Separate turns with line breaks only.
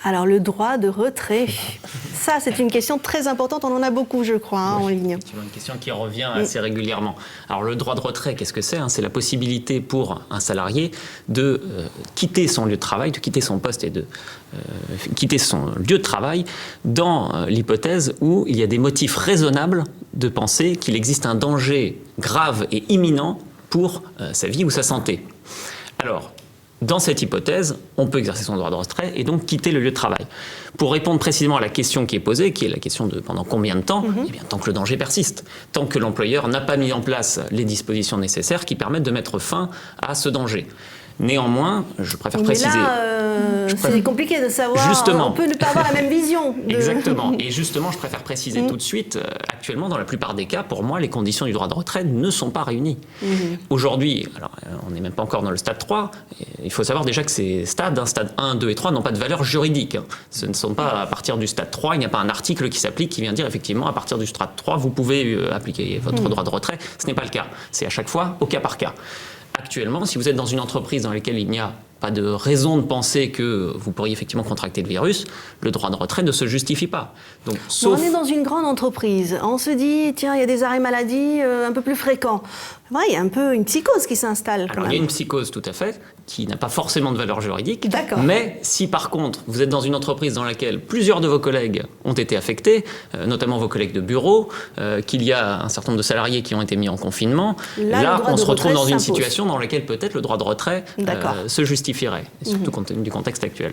Alors, le droit de retrait, ça, c'est une question très importante. On en a beaucoup, je crois, en ligne.
C'est une question qui revient assez régulièrement. Alors, le droit de retrait, qu'est-ce que c'est? C'est la possibilité pour un salarié de quitter son lieu de travail, de quitter son poste et de quitter son lieu de travail dans l'hypothèse où il y a des motifs raisonnables de penser qu'il existe un danger grave et imminent pour sa vie ou sa santé. Alors, dans cette hypothèse, on peut exercer son droit de retrait et donc quitter le lieu de travail. Pour répondre précisément à la question qui est posée, qui est la question de pendant combien de temps, eh bien, tant que le danger persiste, tant que l'employeur n'a pas mis en place les dispositions nécessaires qui permettent de mettre fin à ce danger. Néanmoins, je préfère préciser...
Mais là, c'est compliqué de savoir.
Justement.
On peut ne pas avoir la même vision.
Exactement. Et justement, je préfère préciser tout de suite, actuellement, dans la plupart des cas, pour moi, les conditions du droit de retrait ne sont pas réunies. Aujourd'hui, alors on n'est même pas encore dans le stade 3, il faut savoir déjà que ces stades, stade 1, 2 et 3, n'ont pas de valeur juridique. Ce ne sont pas à partir du stade 3, il n'y a pas un article qui s'applique qui vient dire effectivement à partir du stade 3, vous pouvez appliquer votre droit de retrait. Ce n'est pas le cas. C'est à chaque fois au cas par cas. Actuellement, si vous êtes dans une entreprise dans laquelle il n'y a pas de raison de penser que vous pourriez effectivement contracter le virus, le droit de retrait ne se justifie pas. Donc, sauf...
On est dans une grande entreprise. On se dit, tiens, il y a des arrêts maladie un peu plus fréquents. Ouais, il y a un peu une psychose qui s'installe.
Alors, il y a une psychose, tout à fait, qui n'a pas forcément de valeur juridique.
D'accord.
Mais si, par contre, vous êtes dans une entreprise dans laquelle plusieurs de vos collègues ont été affectés, notamment vos collègues de bureau, qu'il y a un certain nombre de salariés qui ont été mis en confinement, là on se retrouve dans une situation dans laquelle peut-être le droit de retrait se justifierait, surtout compte tenu du contexte actuel.